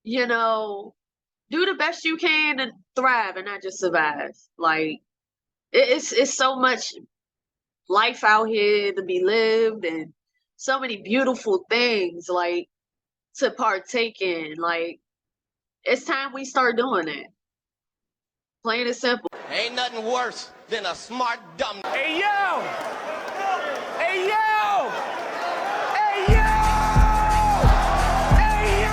you know, do the best you can and thrive and not just survive. Like it's so much life out here to be lived and so many beautiful things like to partake in. Like it's time we start doing it. Plain and simple. Ain't nothing worse than a smart dumb. Hey yo! Hey yo! Hey yo! Hey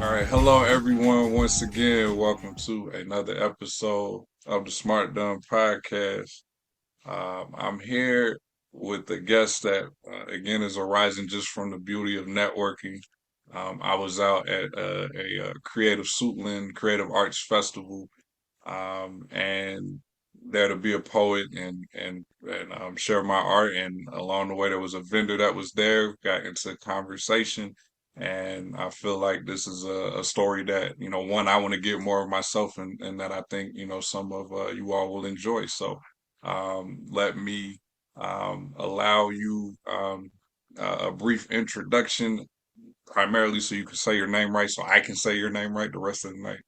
All right, hello everyone. Once again, welcome to another episode of the Smart Dumb Podcast. I'm here with a guest that, again, is arising just from the beauty of networking. I was out at a Creative Suitland Creative Arts Festival, and there to be a poet and share my art. And along the way, there was a vendor that was there, got into conversation. And I feel like this is a story that, one, I want to get more of myself and that I think, some of you all will enjoy. So let me allow you a brief introduction, primarily so you can say your name right, so I can say your name right the rest of the night.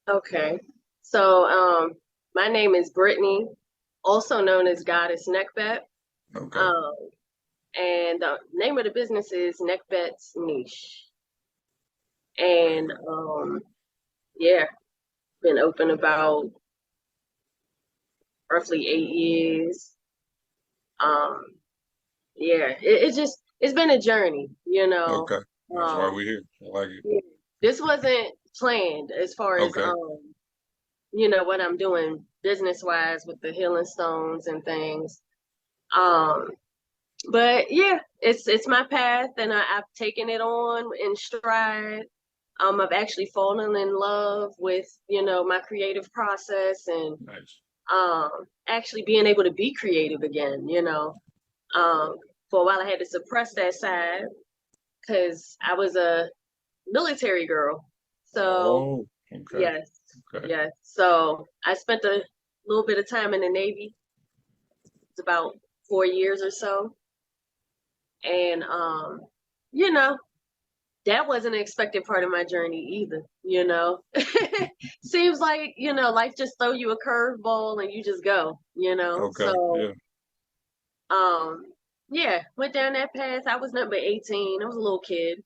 Okay. So my name is Brittany, also known as Goddess Nekhbet. Okay. Um and the name of the business is Nekhbet's Niche. And yeah, been open about roughly 8 years. Um yeah, it's been a journey, you know. Okay. That's why we're here. I like it. Yeah, this wasn't planned as far as Okay. what I'm doing business wise with the healing stones and things. Um but yeah, it's my path and I've taken it on in stride. I've actually fallen in love with, my creative process and Nice. actually being able to be creative again. For a while I had to suppress that side because I was a military girl. So Oh, okay. yes, Okay. yes. So I spent a little bit of time in the Navy. It's about 4 years or so. And you know, that wasn't an expected part of my journey either. Seems like, life just throw you a curveball and you just go. Okay. So Yeah. um yeah, went down that path. I was number 18. I was a little kid.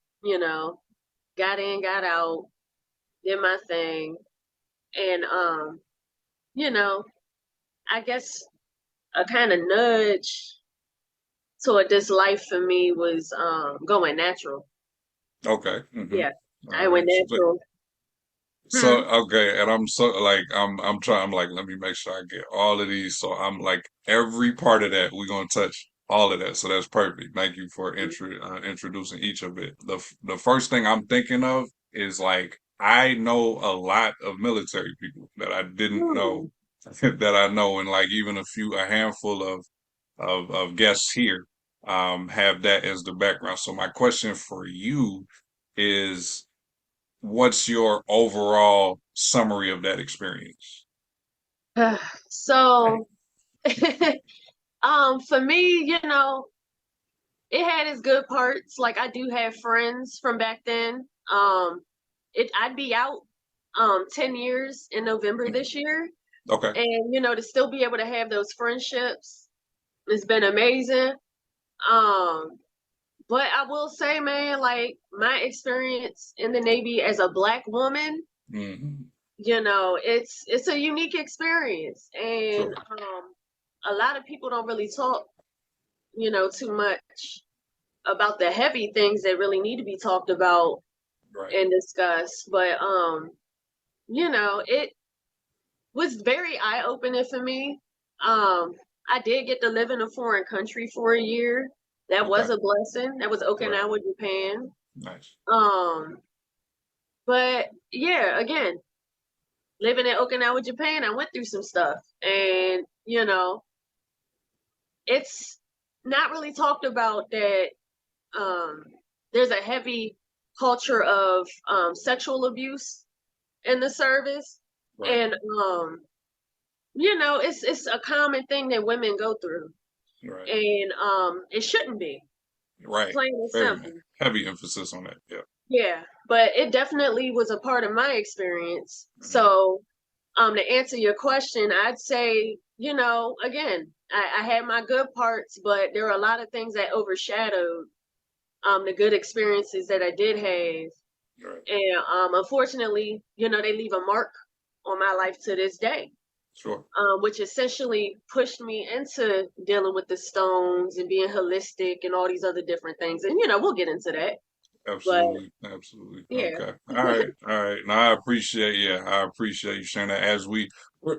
Got in, got out, did my thing. And you know, I guess a kind of nudge toward this life for me was going natural. Okay. Mm-hmm. Yeah, I All went right. natural. So okay, and I'm so like I'm trying. I'm like, let me make sure I get all of these. So I'm like every part of that we're gonna touch all of that. So that's perfect. Thank you for introducing each of it. The first thing I'm thinking of is like I know a lot of military people that I didn't know Hmm. that I know, and like even a handful of guests here have that as the background. So my question for you is, what's your overall summary of that experience? So, for me, it had its good parts. Like I do have friends from back then. I'd be out 10 years in November this year. Okay. And to still be able to have those friendships has been amazing. Um, but I will say, man, like my experience in the Navy as a Black woman, Hmm. it's a unique experience. And Sure. a lot of people don't really talk, too much about the heavy things that really need to be talked about Right. and discussed. But it was very eye-opening for me. I did get to live in a foreign country for a year. That Okay. was a blessing. That was Right. Okinawa, Japan. Nice. Um, but yeah, again, living in Okinawa, Japan, I went through some stuff. And, it's not really talked about that um, there's a heavy culture of sexual abuse in the service. Right. And it's a common thing that women go through. Right. And it shouldn't be, Right. plain and Very simple. heavy emphasis on that. Yeah. Yeah, but it definitely was a part of my experience. Mhm. So, to answer your question, I'd say, again, I had my good parts, but there were a lot of things that overshadowed the good experiences that I did have. Right. And unfortunately, they leave a mark on my life to this day, Sure. which essentially pushed me into dealing with the stones and being holistic and all these other different things. And, we'll get into that. But Absolutely. Absolutely. yeah. Okay. All right. All right. Now I appreciate you sharing that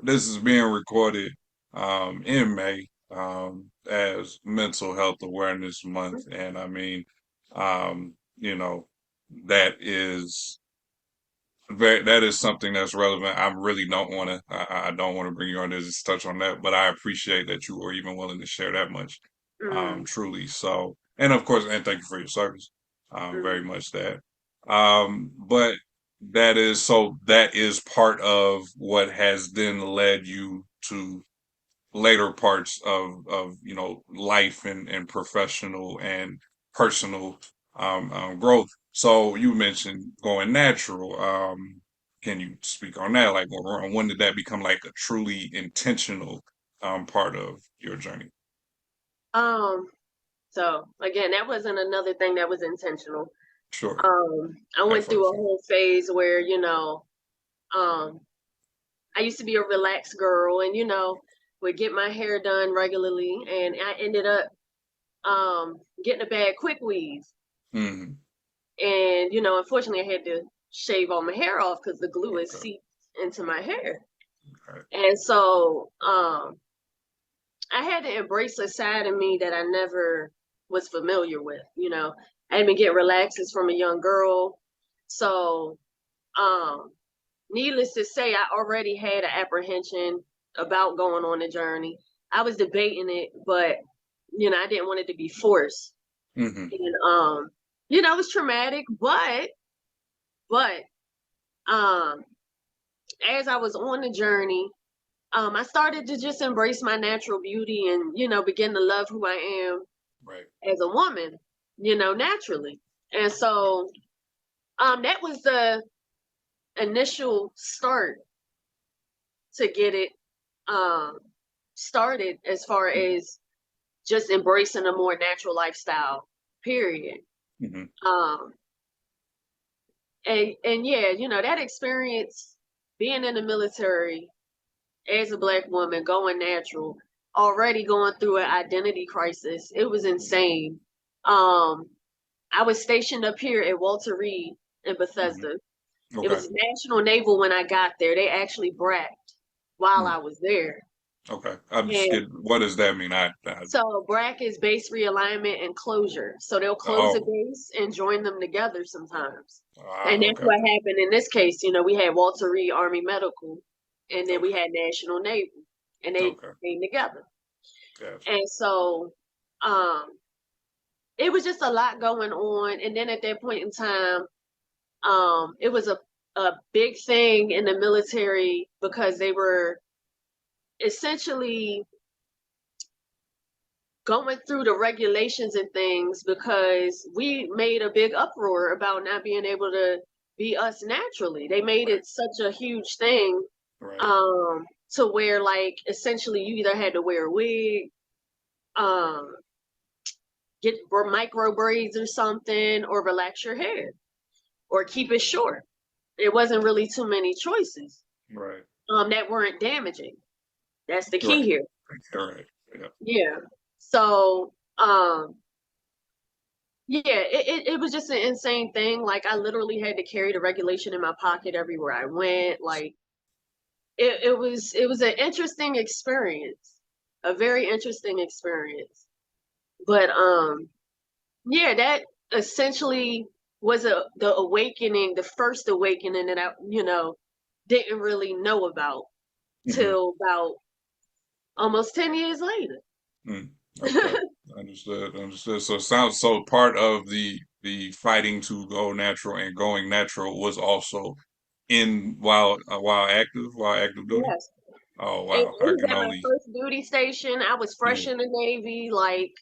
this is being recorded in May as Mental Health Awareness Month. And I mean, you know, that is that is something that's relevant. I really don't want to I don't want to bring you on this to touch on that, but I appreciate that you were even willing to share that much. Mm, Truly. So, and of course, and thank you for your service. Very mm, much that. But that is part of what has then led you to later parts of life and professional and personal growth. So you mentioned going natural. Can you speak on that? Like, when did that become like a truly intentional part of your journey? um, so again, that wasn't another thing that was intentional. Sure. I At went through first, a whole phase where, um, I used to be a relaxed girl and, would get my hair done regularly and I ended up getting a bad quick weave. hmm. And, unfortunately I had to shave all my hair off because the glue is Okay. seeped into my hair. Right. And so I had to embrace a side of me that I never was familiar with. I didn't get relaxes from a young girl. So, um, needless to say, I already had an apprehension about going on the journey. I was debating it, but I didn't want it to be forced. Hmm. And it was traumatic, but um as I was on the journey, I started to just embrace my natural beauty and, begin to love who I am Right. as a woman, naturally. And so that was the initial start to get it um started as far as just embracing a more natural lifestyle, period. Hmm. Um and yeah, that experience being in the military as a Black woman, going natural, already going through an identity crisis. It was insane. Um, I was stationed up here at Walter Reed in Hmm. Bethesda. It Okay. was National Naval when I got there. They actually bracked while Mm. I was there. Okay. I'm just And kidding. What does that mean? so BRAC is base realignment and closure. So they'll close a Oh, base and join them together sometimes. And ah, that's okay. what happened in this case. We had Walter Reed Army Medical and then we Okay. had National Naval and they Okay. came together. Gotcha. And so um it was just a lot going on. And then at that point in time, it was a big thing in the military because they were essentially going through the regulations and things because we made a big uproar about not being able to be us naturally. They made Right. it such a huge thing, Right. to where like essentially you either had to wear a wig, um, get micro braids or something, or relax your hair or keep it short. It wasn't really too many choices Right. that weren't damaging. That's the key Right. here. All right. Yeah. Yeah. So yeah, it was just an insane thing. Like I literally had to carry the regulation in my pocket everywhere I went. Like it was an interesting experience. A very interesting experience. But yeah, that essentially was the awakening, the first awakening that I, didn't really know about Hmm. till about almost 10 years later. Mm. Okay. Understood. Understood. So it sounds so part of the fighting to go natural and going natural was also in while active duty. Yes. Oh It wow, I was can at my only first duty station. I was fresh yeah in the Navy, like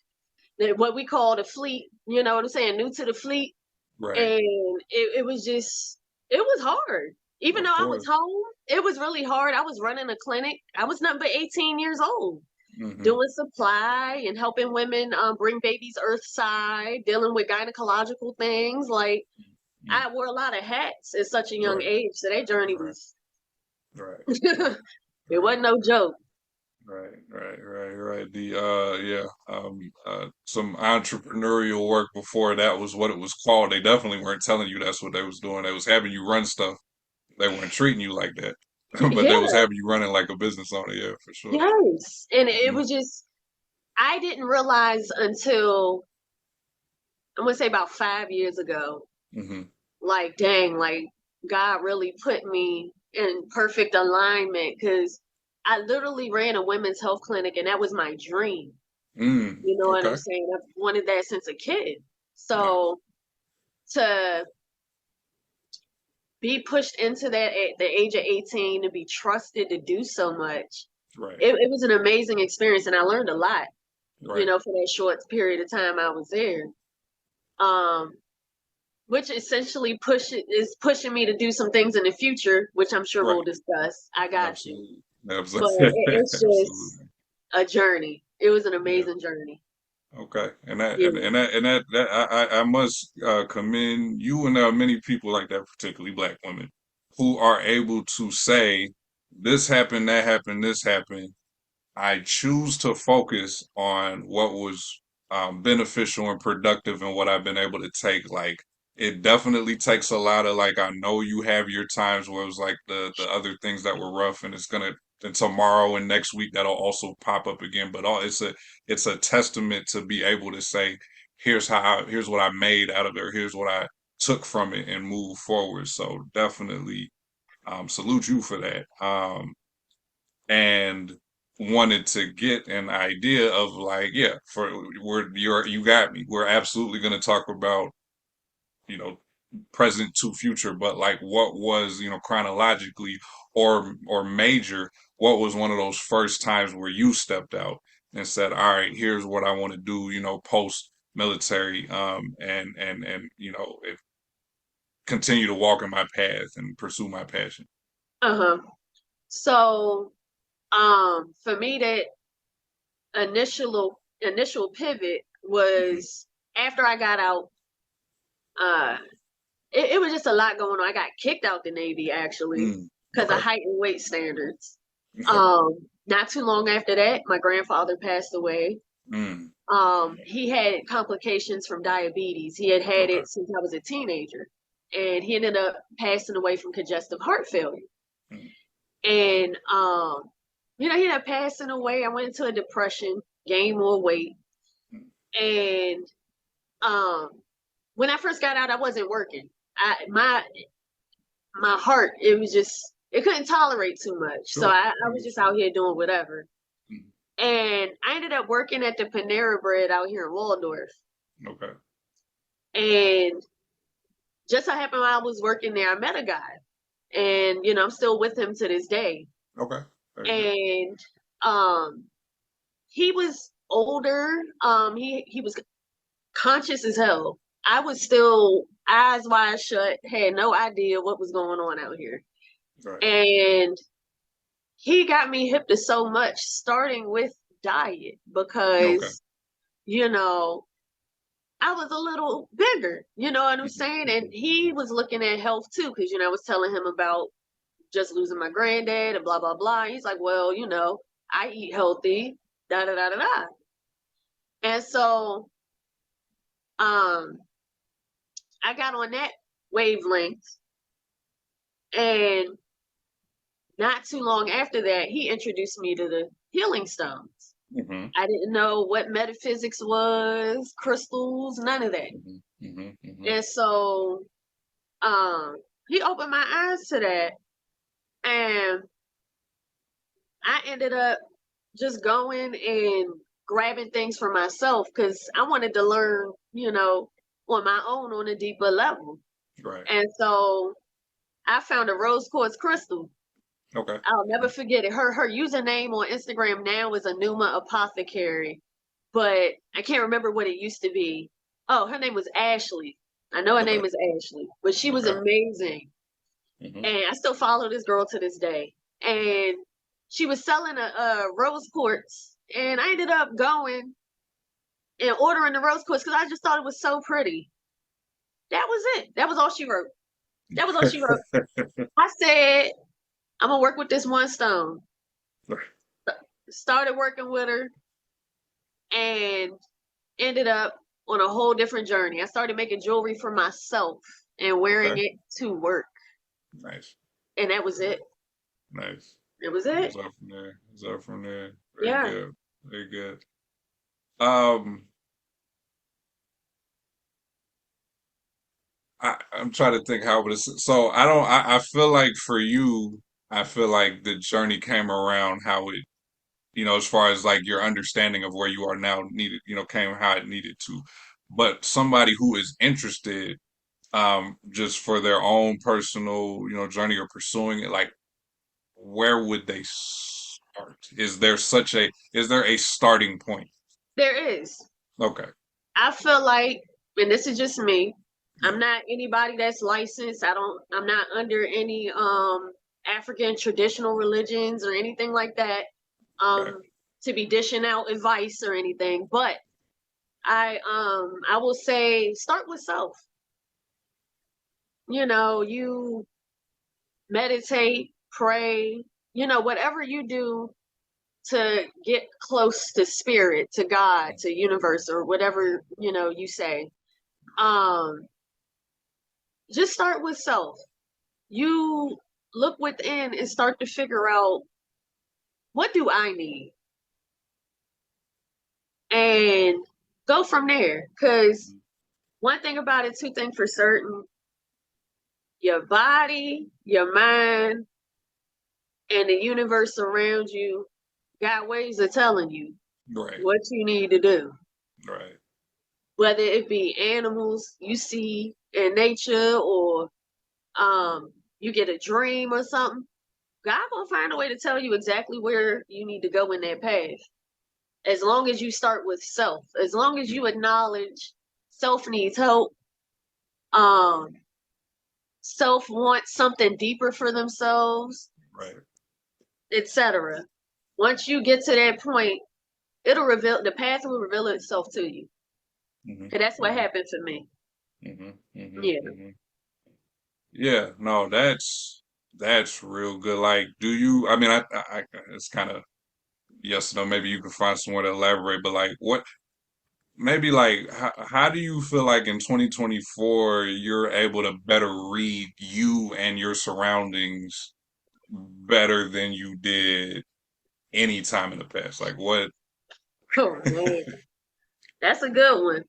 what we call the fleet, you know what I'm saying? New to the fleet. right. And it was just, it was hard. Even Of though I was course. home, it was really hard. I was running a clinic. I was nothing but 18 years old, Hmm. doing supply and helping women bring babies earthside, dealing with gynecological things. Like, Mm. I wore a lot of hats at such a young Right, age. So that journey right, was, right, right, it right. wasn't no joke. Right. The yeah, some entrepreneurial work before that was what it was called. They definitely weren't telling you that's what they was doing. They was having you run stuff. They weren't treating you like that, but they was Yeah, having you running like a business owner. Yeah, for sure. yes. And it Hmm. was just, I didn't realize until, I'm gonna say about 5 years ago, Hmm. like, dang, like, God really put me in perfect alignment because I literally ran a women's health clinic and that was my dream. Mm. You know what I'm Okay. saying? I've wanted that since a kid. Yeah. So to be pushed into that at the age of 18, to be trusted to do so much, Right. it was an amazing experience and I learned a lot, you Right. know, for that short period of time I was there. Um, which essentially is pushing me to do some things in the future, which I'm sure we'll Right. discuss. I got you. Absolutely. But Absolutely. it's just Absolutely. a journey. It was an Yeah. amazing journey. Okay, and that Yeah. I must commend you, and there are many people like that, particularly black women, who are able to say, this happened, that happened, this happened. I choose to focus on what was beneficial and productive and what I've been able to take. Like, it definitely takes a lot of, like, I know you have your times where it was like the other things that were rough, and it's gonna, and tomorrow and next week that'll also pop up again. But it's a testament to be able to say, here's what I made out of it, or here's what I took from it and move forward. So definitely salute you for that. And wanted to get an idea of, like, yeah, you got me. We're absolutely going to talk about, you know, present to future, but like what was, chronologically or major, what was one of those first times where you stepped out and said, all right, here's what I want to do, post military, and continue to walk in my path and pursue my passion. Uh-huh. So, for me, that initial pivot Hmm. was after I got out. Uh, it was just a lot going on. I got kicked out the Navy actually Mm. because of Okay. height and weight standards. Okay. Not too long after that, my grandfather passed away. Mm. He had complications from diabetes. He had had Okay. it since I was a teenager, and he ended up passing away from congestive heart failure. Mm. And he ended up passing away. I went into a depression, gained more weight, Mm. and um, when I first got out, I wasn't working. My heart, it was just, it couldn't tolerate too much, so Sure. I was just out Understood. here doing whatever. Mm. And I ended up working at the Panera Bread out here in Waldorf. Okay. And just so happened while I was working there, I met a guy. And, I'm still with him to this day. Okay. Very good. And he was older. He was conscious as hell. I was still eyes wide shut, had no idea what was going on out here. Right. And he got me hip to so much, starting with diet, Okay. because, you know, I was a little bigger, you know what I'm Mhm. saying? And he was looking at health too, because, I was telling him about just losing my granddad and blah, blah, blah. He's like, well, I eat healthy, da, da, da, da, da. And so um, I got on that wavelength. And not too long after that, he introduced me to the healing stones. Mhm. I didn't know what metaphysics was, crystals, none of that. Mhm. Mhm. Mhm. And so um, he opened my eyes to that. And I ended up just going and grabbing things for myself because I wanted to learn, on my own on a deeper level. Right. And so I found a rose quartz crystal. Okay. I'll never forget it. Her username on Instagram now is Anuma Apothecary, but I can't remember what it used to be. Oh, her name was Ashley. I know her Okay. name is Ashley, but she was Okay. amazing. Hmm. And I still follow this girl to this day. And she was selling a rose quartz, and I ended up going and ordering the rose quartz because I just thought it was so pretty. That was it. That was all she wrote. That was all she wrote. I said, I'm gonna work with this one stone. Started working with her and ended up on a whole different journey. I started making jewelry for myself and wearing Okay. it to work. Nice. And that was it. Nice. It was It was it. up from there. It was up from there. Very Yeah. good. Very good. Um, I'm trying to think how it is. So I don't. I feel like for you, I feel like the journey came around how it, as far as like your understanding of where you are now needed, came how it needed to. But somebody who is interested, just for their own personal, journey or pursuing it, like where would they start? Is there a starting point? There is. Okay. I feel like, and this is just me, Yeah. I'm not anybody that's licensed. I'm not under any African traditional religions or anything like that. Okay. To be dishing out advice or anything. But I will say start with self. You meditate, pray, whatever you do to get close to spirit, to God, to universe, or whatever, you say. Um, just start with self. You look within and start to figure out, what do I need? And go from there. Because one thing about it, two things for certain, your body, your mind, and the universe around you got ways of telling you Right. what you need to do. Right. Whether it be animals you see in nature, or you get a dream or something, God gonna find a way to tell you exactly where you need to go in that path. As long as you start with self, as long as you Mhm. acknowledge self needs help, um, self wants something deeper for themselves, Right. etc. Once you get to that point, the path will reveal itself to you. Hmm. And that's what Hmm. happened to me. Hmm. Hmm. Yeah. Hmm. Yeah. No, that's real good. Like, do you? I mean, it's kind of yes, no. Maybe you can find somewhere to elaborate, but like, what? Maybe like, how do you feel like in 2024 you're able to better read you and your surroundings better than you did any time in the past? Like, what? Oh man, that's a good one.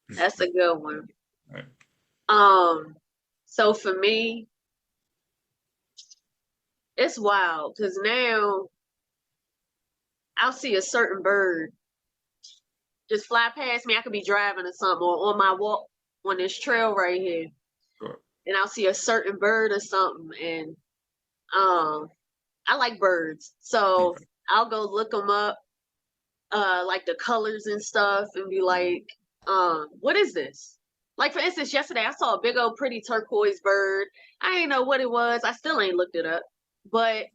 That's a good one. Right. Um, so for me, it's wild because now I'll see a certain bird just fly past me. I could be driving or something, or on my walk on this trail right here, Sure. and I'll see a certain bird or something, and um, I like birds, so Okay. I'll go look them up, like the colors and stuff, and be Hmm. like, what is this? Like for instance, yesterday I saw a big old pretty turquoise bird. I ain't know what it was. I still ain't looked it up, but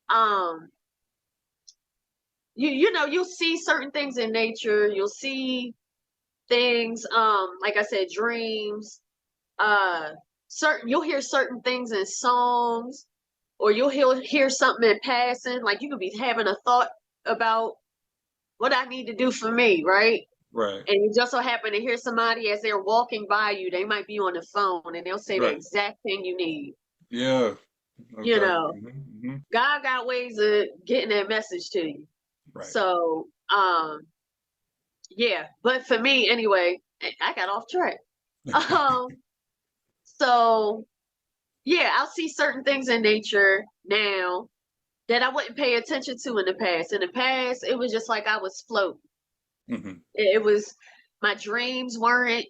um, you'll see certain things in nature. You'll see things, like I said, dreams, uh you'll hear certain things in songs, or hear something in passing, like you could be having a thought about what I need to do for me, right? Right. And you just so happen to hear somebody as they're walking by you, they might be on the phone and they'll say the Right. exact thing you need. Yeah. you Okay. know Hmm. God got ways of getting that message to you. Right. So yeah, but for me anyway, I got off track. um so yeah, I'll see certain things in nature now that I wouldn't pay attention to in the past. In the past, it was just like I was floating. Hmm. It was my dreams weren't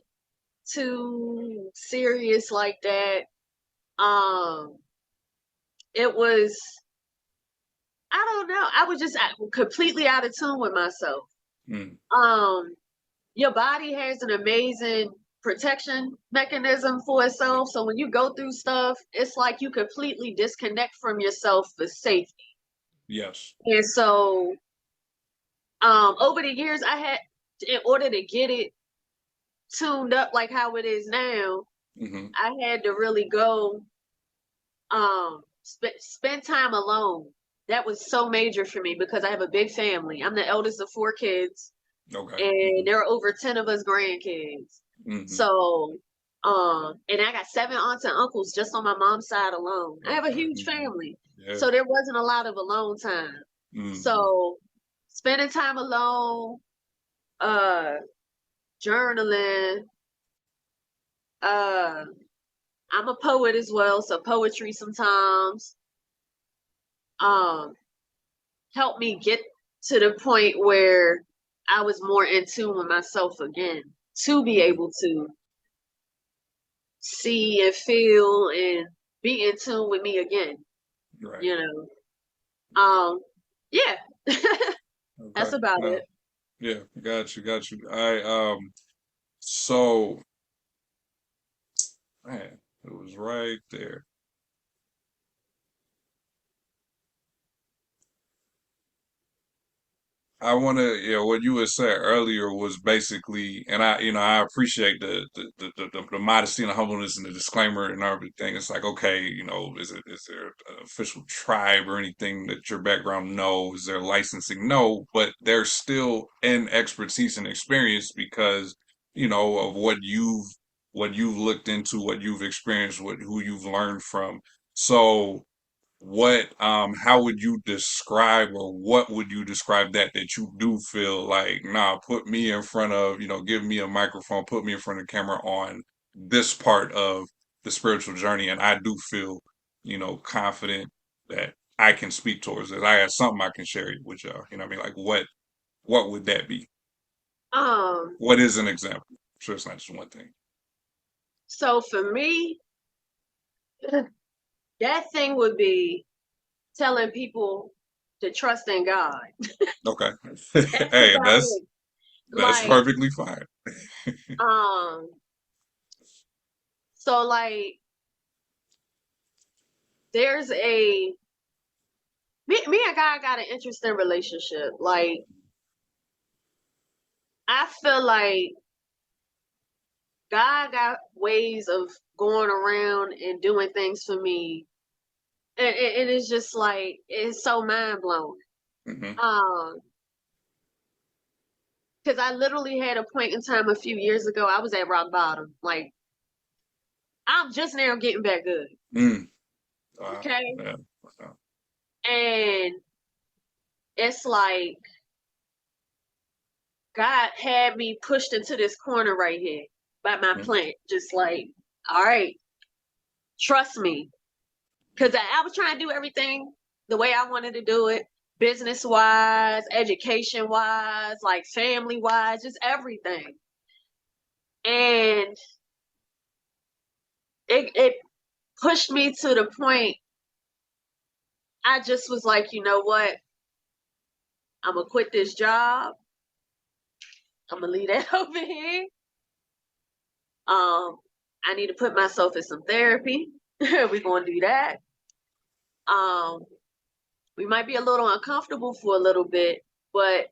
too serious like that. Um, it was, I don't know. I was just completely out of tune with myself. Mm. Um, your body has an amazing protection mechanism for itself. So when you go through stuff, it's like you completely disconnect from yourself for safety. Yes. And so, over the years, I had, in order to get it tuned up like how it is now, Mm-hmm. I had to really go, spend time alone. That was so major for me because I have a big family. I'm the eldest of 4 kids, Okay. and Mm-hmm. there are over 10 of us grandkids. Mm-hmm. So, and I got 7 aunts and uncles just on my mom's side alone. I have a Okay. huge Mm-hmm. family. Yeah. So there wasn't a lot of alone time. Mm-hmm. So spending time alone, uh, journaling, uh, I'm a poet as well, so poetry sometimes, um, helped me get to the point where I was more in tune with myself again to be Mm-hmm. able to see and feel and be in tune with me again, Right. you know. Yeah, that's Okay. about No. it. Yeah. Got you. Got you. So, man, it was right there. I want to, what you had said earlier was basically, and I appreciate the modesty and the humbleness and the disclaimer and everything. It's like, okay, is there an official tribe or anything that your background? No. Is there licensing? No, but there's still an expertise and experience because, of what you've looked into, what you've experienced, who you've learned from. So how would you describe, or what would you describe that you do feel like, nah, put me in front of, give me a microphone, put me in front of the camera on this part of the spiritual journey, and I do feel, confident that I can speak towards it. I have something I can share with y'all. You know what I mean? Like what would that be? Um, What is an example? I'm sure it's not just one thing. so for me, that thing would be telling people to trust in God. Okay. That's Hey, about that's it. that's Like, perfectly fine. um, so like there's a me and God got an interesting relationship. Like, I feel like God got ways of going around and doing things for me. And it's just like it's so mind blowing. Hmm. Um, because I literally had a point in time a few years ago, I was at rock bottom. Like, I'm just now getting back good. Mm. Okay. Yeah. And it's like God had me pushed into this corner right here by my Mm. plant. Just like, all right, trust me. Because I was trying to do everything the way I wanted to do it, business wise, education wise, like family wise, just everything. And it pushed me to the point I just was like, you know what? I'm gonna quit this job. I'm gonna leave that over here. Um, I need to put myself in some therapy. We're gonna do that. Um, we might be a little uncomfortable for a little bit, but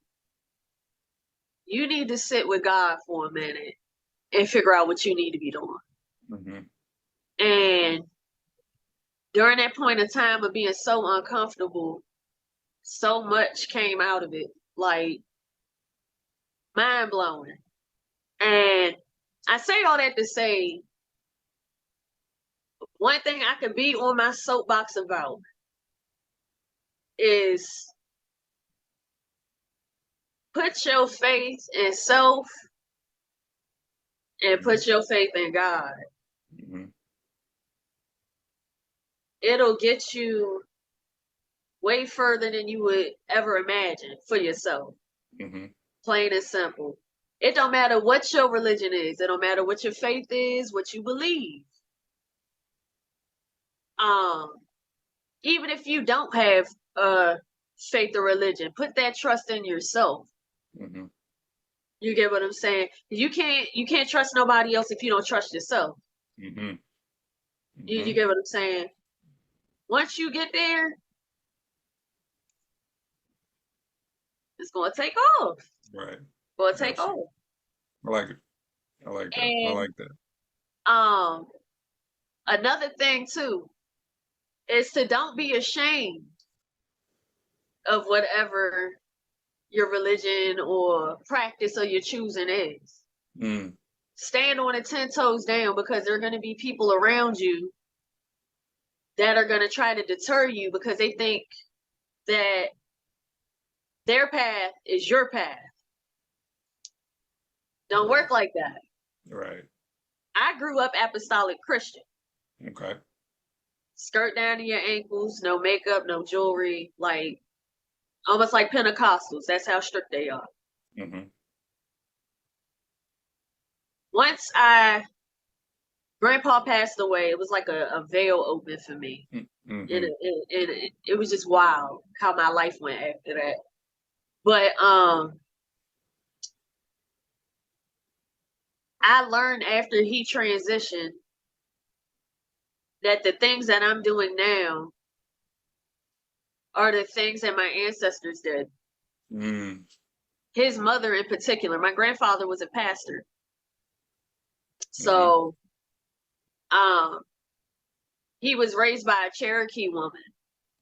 you need to sit with God for a minute and figure out what you need to be doing. Hmm. And during that point of time of being so uncomfortable, so much came out of it, like mind blowing. And I say all that to say one thing I could be on my soapbox about is put your faith in self and Hmm. put your faith in God. Hmm. It'll get you way further than you would ever imagine for yourself. Hmm. Plain and simple. It don't matter what your religion is. It don't matter what your faith is, what you believe. Um, even if you don't have faith or religion, put that trust in yourself. Mm-hmm. You get what I'm saying? You can't trust nobody else if you don't trust yourself. Mm-hmm. You Mm-hmm. get what I'm saying? Once you get there, it's gonna take off. Right. Gonna take Absolutely. off. I like it. I like that. I And like that. um another thing too is to don't be ashamed of whatever your religion or practice or your choosing is. Mm. Stand on it 10 toes down, because there are going to be people around you that are going to try to deter you because they think that their path is your path. Don't Right. work like that. Right. I grew up apostolic Christian. Okay. Skirt down to your ankles, no makeup, no jewelry, like almost like Pentecostals. That's how strict they are. Mm-hmm. Once grandpa passed away, it was like a veil open for me. Mm-hmm. It was just wild how my life went after that. But I learned after he transitioned that the things that I'm doing now are the things that my ancestors did. Mm. His mother in particular, my grandfather was a pastor. Mm-hmm. So um he was raised by a Cherokee woman.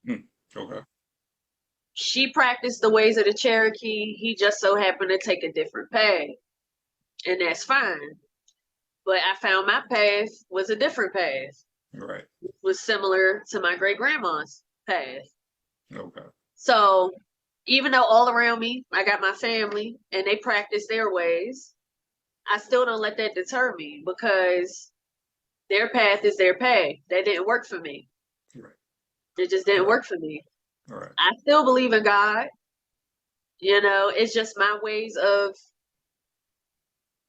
Mm. Okay. She practiced the ways of the Cherokee. He just so happened to take a different path. And that's fine. But I found my path was a different path. Right. It was similar to my great grandma's path. Okay. So even though all around me, I got my family and they practice their ways, I still don't let that deter me, because their path is their path. That didn't work for me. Right. It just didn't Right. work for me. Right. I still believe in God. It's just my ways of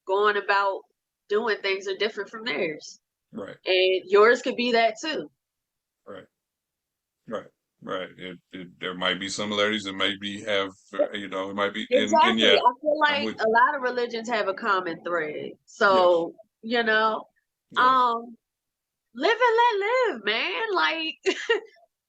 going about doing things are different from theirs. Right. And yours could be that too. Right. Right. Right. There might be similarities. It might be it might be, and Exactly. yeah, I feel I'm like with a lot of religions have a common thread. you. Yes. So, you know, Yes. um, live and let live, man. Like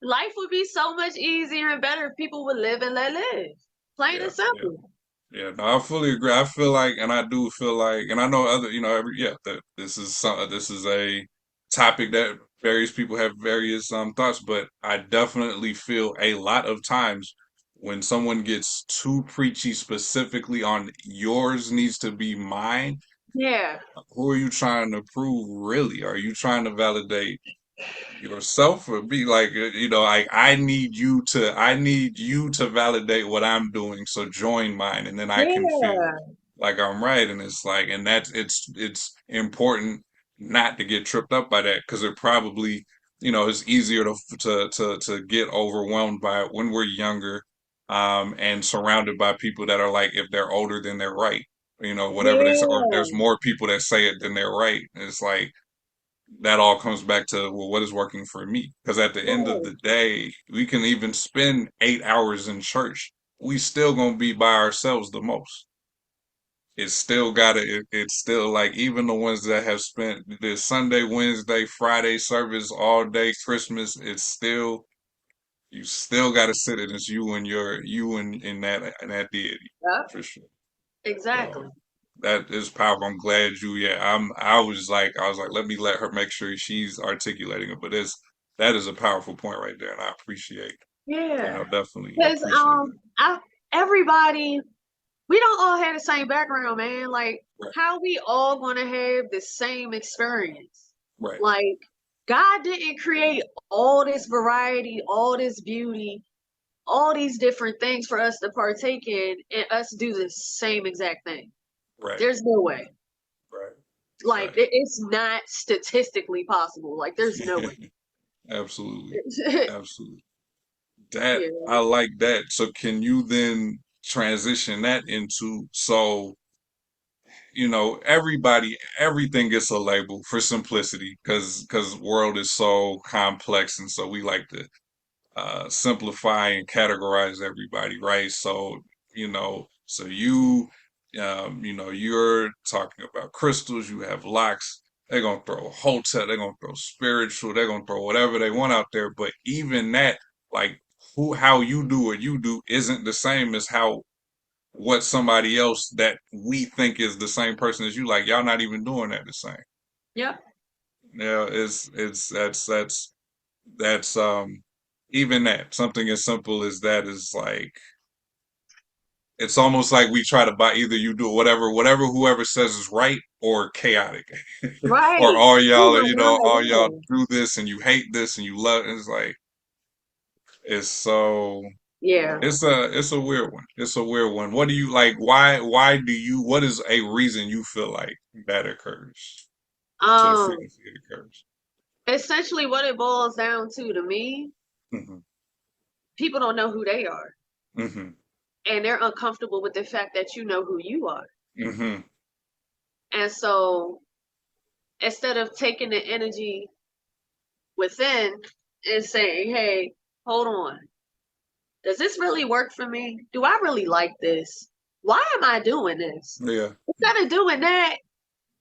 life would be so much easier and better if people would live and let live. Plain and Yeah. Yeah. simple. Yeah, no, I fully agree. I feel like, and I do feel like, and I know other, that this is a topic that various people have various thoughts, but I definitely feel a lot of times when someone gets too preachy specifically on yours needs to be mine, Yeah. who are you trying to prove really? Are you trying to validate yourself or be like, like I need you to validate what I'm doing, so join mine and then I can feel Yeah. like I'm right. And it's like, and that's it's important not to get tripped up by that, because it probably, it's easier to get overwhelmed by it when we're younger, and surrounded by people that are like, if they're older then they're right, whatever they say, or if Yeah. there's more people that say it then they're right. And it's like, that all comes back to, well, what is working for me? Because at the end of Right. the day, we can even spend 8 hours in church. We still gonna be by ourselves the most. It's still like, even the ones that have spent the Sunday, Wednesday, Friday service all day, Christmas, you still gotta sit in. It's you and in that deity, Yep. for sure. Exactly. So that is powerful. I'm glad yeah, I was like, let her make sure she's articulating it. But that is a powerful point right there, and I appreciate, Yeah. definitely Because appreciate that. everybody, we don't all have the same background, man. Like, Right, how we all gonna have the same experience? right, Like, God didn't create all this variety, all this beauty, all these different things for us to partake in, and us do the same exact thing. right, There's no way. right, Like, right. it's not statistically possible. Like, there's no way. Absolutely, absolutely. That Yeah. I like that. So can you then transition that into, so everything gets a label for simplicity because world is so complex, and so we like to simplify and categorize everybody, right? So, you're talking about crystals, you have locks, they're gonna throw a hotel, they're gonna throw spiritual, they're gonna throw whatever they want out there. But even that, like how you do what you do isn't the same as how what somebody else that we think is the same person as you, like y'all not even doing that the same. Yep. Yeah, it's that's even that something as simple as that is like it's almost like we try to buy either you do whatever whoever says is right or chaotic. Or Right. all y'all Either one or all y'all the do this and you hate this and you love it's like it's so yeah. it's a weird one. It's a weird one. What do you like? Why do you? What is a reason you feel like that occurs to the Um, frequency it occurs? Essentially what it boils down to me, Hmm. people don't know who they are. Hmm. And they're uncomfortable with the fact that you know who you are. Hmm. And so instead of taking the energy within and saying, hey, hold on, does this really work for me? Do I really like this? Why am I doing this? Yeah. Instead of doing that,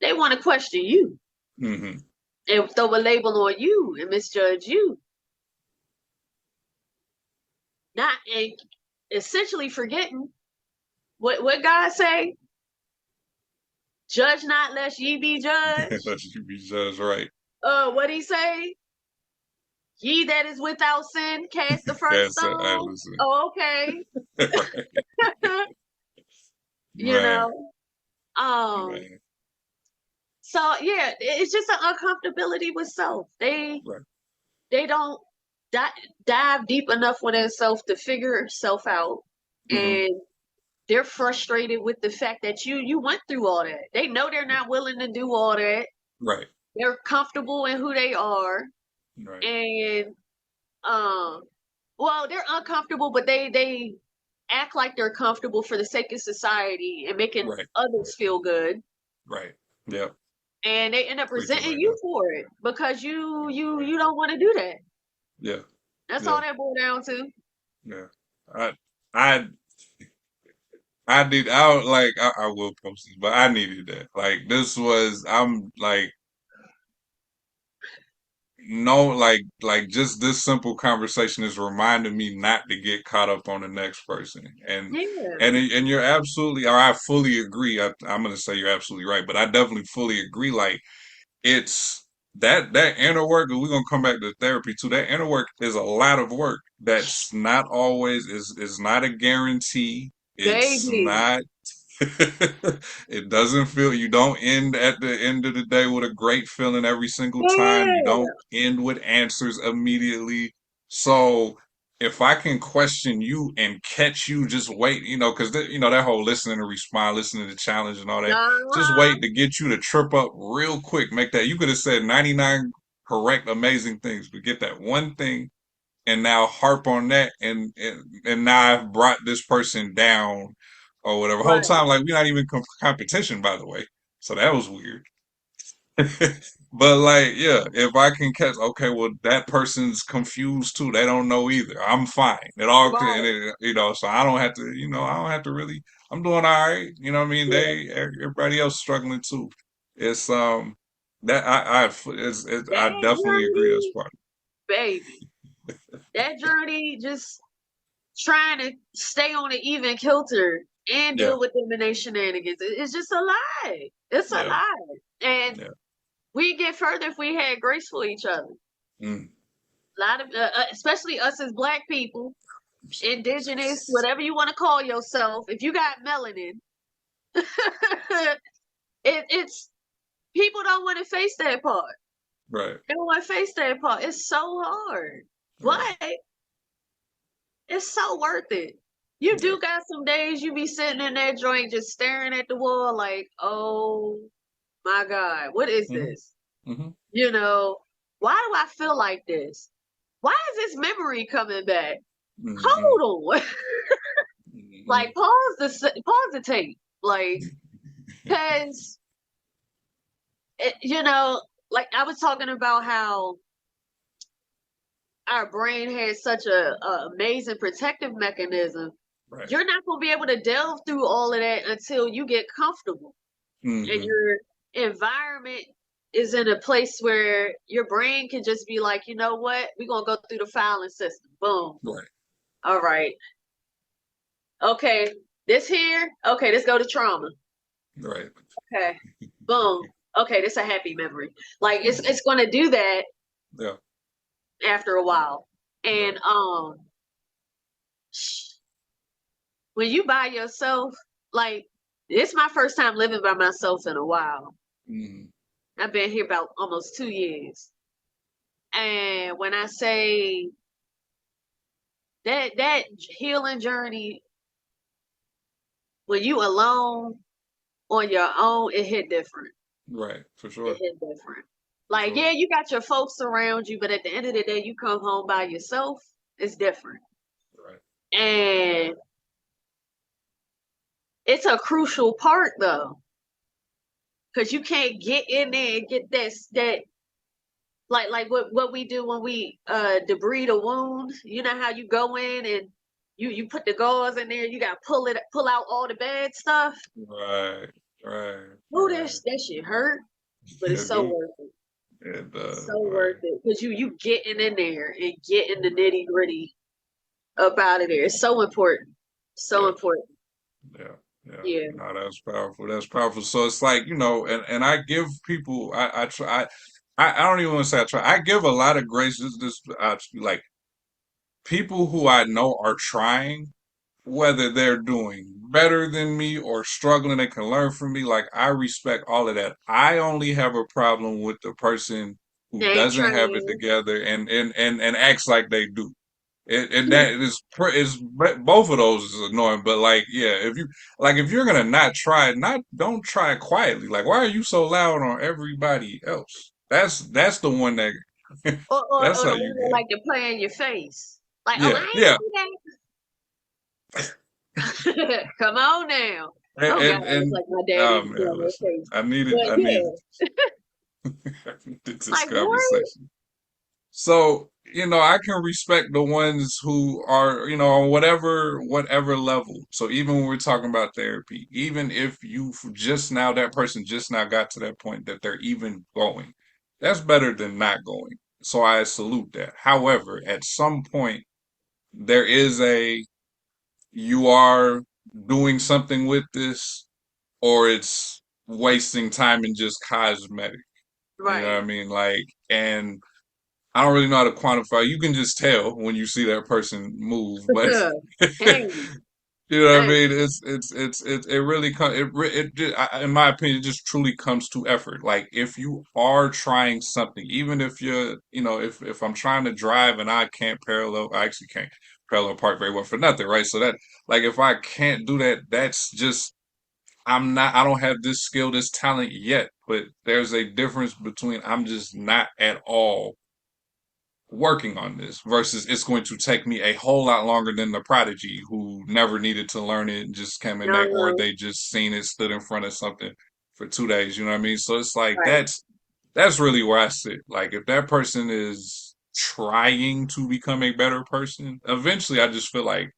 they want to question you Hmm. and throw a label on you and misjudge you. Not and essentially forgetting what God say, judge not lest ye be judged. That should be just right. What he say? Ye that is without sin, cast the first Yes, I stone. listen. Oh, okay. Right. You Man, know. Um, man. so yeah, it's just an uncomfortability with self. Right. They don't dive deep enough within self to figure self out. Hmm. And they're frustrated with the fact that you went through all that. They know they're not willing to do all that. Right. They're comfortable in who they are. Right. And um well, they're uncomfortable, but they act like they're comfortable for the sake of society and making Right. others feel good. Right. Yep. And they end up Preaching resenting right you now. for it because you don't want to do that. Yeah. That's all Yeah. that boiled down to. Yeah. I I I need I would, like I will post this, but I needed that. Like this was I'm like no like just this simple conversation is reminding me not to get caught up on the next person. And Yeah. and you're absolutely or I fully agree. I'm gonna say you're absolutely right, but I definitely fully agree. Like it's that inner work, and we're gonna come back to therapy too. That inner work is a lot of work. That's not always is not a guarantee. It's Baby. not it doesn't feel you don't end at the end of the day with a great feeling every single time. You don't Yeah. end with answers immediately. So if I can question you and catch you, just wait, because that whole listening to respond, listening to challenge and all that, just Uh-huh. wait to get you to trip up real quick. Make that you could have said 99 correct, amazing things, but get that one thing and now harp on that and now I've brought this person down or whatever. Whole Right. time like we're not even competition, by the way. So that was weird. But like, yeah, if I can catch, okay, well, that person's confused too. They don't know either. I'm fine. It all, Right. so I don't have to, I don't have to really. I'm doing all right. You know what I mean? Yeah. Everybody else struggling too. It's that That I definitely agree. That's journey, part. baby. That journey just trying to stay on an even kilter and Yeah, deal with them and their shenanigans. It's just a lie. It's a yeah, lie. And yeah. we get further if we had grace for each other. Mm. A lot of, especially us as Black people, indigenous, whatever you want to call yourself. If you got melanin, it's people don't want to face that part. Right, They don't want to face that part. It's so hard, right. but it's so worth it. You Yeah. do got some days you be sitting in that joint just staring at the wall like, oh my God, what is Hmm. this? Hmm. You know, why do I feel like this? Why is this memory coming back? Hmm. Hold on. Hmm. Like pause the tape. Like Because, you know, like I was talking about how our brain has such a amazing protective mechanism. Right. You're not going to be able to delve through all of that until you get comfortable and Mm-hmm. your environment is in a place where your brain can just be like, you know what, we're going to go through the filing system. Boom. Right. All right. Okay. This here. Okay. Let's go to trauma. Right. Okay. Boom. Okay. This a happy memory. Like it's going to do that Yeah. after a while. Right. And when you by yourself, like it's my first time living by myself in a while. Mm-hmm. I've been here about almost 2 years. And when I say that healing journey, when you alone on your own, it hit different. Right. For It sure. hit different. For Like, sure. yeah, you got your folks around you, but at the end of the day, you come home by yourself, it's different. Right. And it's a crucial part though. Cause you can't get in there and get that like what we do when we debride a wound. You know how you go in and you put the gauze in there, you gotta pull out all the bad stuff. Right. Right. Ooh, Right. that shit hurt, but it's It so do. worth it. It It's does. so Right. worth it. Cause you getting in there and getting the nitty gritty up out of there. It's so important. So Yeah. important. Yeah. Yeah. Yeah. No, that's powerful. That's powerful. So it's like, and I give people, I try, I don't even want to say I try. I give a lot of grace. Like people who I know are trying, whether they're doing better than me or struggling, they can learn from me. Like I respect all of that. I only have a problem with the person who They ain't doesn't have it trained. together and acts like they do. And that is both of those is annoying. But like, yeah, if you're gonna not try it, not don't try it quietly. Like, why are you so loud on everybody else? That's the one that that's Or how the you one that get. like to play in your face. Like, oh, Yeah, I yeah. ain't do that. Come on now. And Oh God, it's and like my daddy oh to man, play in their listen, face. I needed But I needed yeah, I needed this like what? conversation. So, I can respect the ones who are, on whatever level. So even when we're talking about therapy, even if that person just now got to that point that they're even going, that's better than not going. So I salute that. However, at some point, there is you are doing something with this, or it's wasting time and just cosmetic. You know what I Right. mean? Like, and I don't really know how to quantify. You can just tell when you see that person move, but Hey, you know what I hey. mean. It really comes. In my opinion, it just truly comes to effort. Like if you are trying something, even if you're, if I'm trying to drive and I can't parallel, I actually can't parallel park very well for nothing, right? So that, like, if I can't do that, that's just I don't have this skill, this talent yet. But there's a difference between I'm just not at all working on this versus it's going to take me a whole lot longer than the prodigy who never needed to learn it and just came in there, or No, they just seen it, stood in front of something for 2 days. You know what I mean? So it's like right. that's really where I sit. Like if that person is trying to become a better person, eventually I just feel like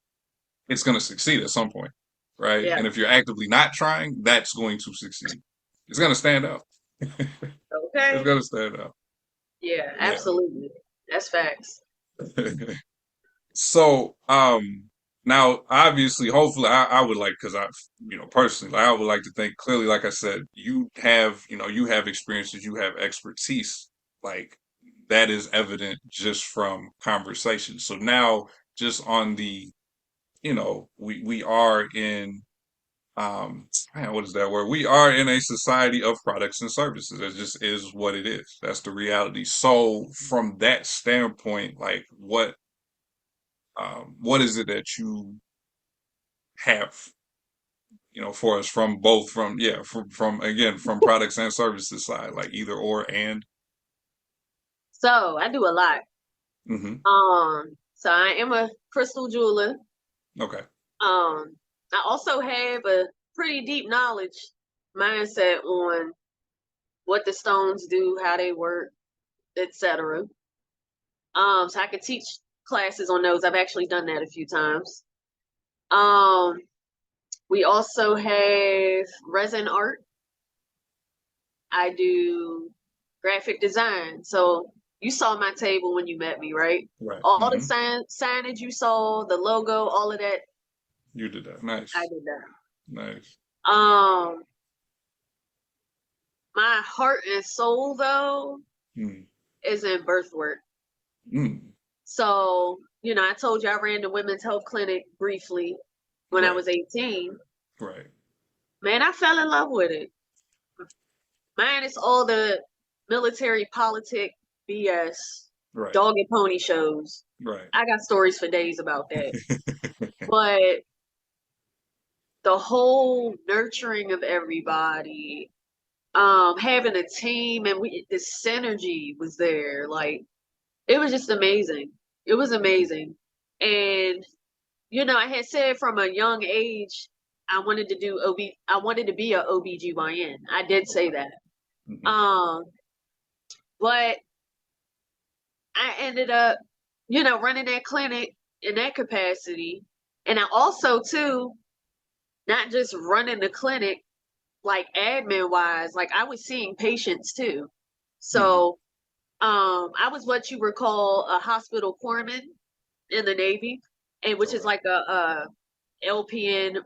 it's going to succeed at some point, right? Yeah. And if you're actively not trying, that's going to succeed. It's going to stand out. It's Okay. going to stand out. Yeah, Yeah. absolutely. That's facts. So, now obviously, hopefully, I would like, because personally, like, I would like to think clearly, like I said, you have experiences, you have expertise, like that is evident just from conversation. So now, just on the, we are in, man, what is that word? We are in a society of products and services. That just is what it is. That's the reality. So, from that standpoint, like, what is it that you have, for us from both from again from products and services side, like either or and So I do a lot. hmm So I am a crystal jeweler. okay. I also have a pretty deep knowledge mindset on what the stones do, how they work, etc. So I could teach classes on those. I've actually done that a few times. We also have resin art. I do graphic design. So you saw my table when you met me, right? Right. All the signage you saw, the logo, all of that, You did that. Nice. I did that. Nice. My heart and soul though is in birth work. So, you know, I told you I ran the women's health clinic briefly when I was 18. Right. Man, I fell in love with it. Minus all the military politic BS, dog and pony shows. Right. I got stories for days about that. But the whole nurturing of everybody, having a team, and the synergy was there. Like, it was just amazing. It was amazing. And, you know, I had said from a young age, I wanted to be a OBGYN. I did say that. But I ended up, you know, running that clinic in that capacity. And I also, too, not just running the clinic, like admin wise, like I was seeing patients too. So I was what you would call a hospital corpsman in the Navy, and which is like a LPN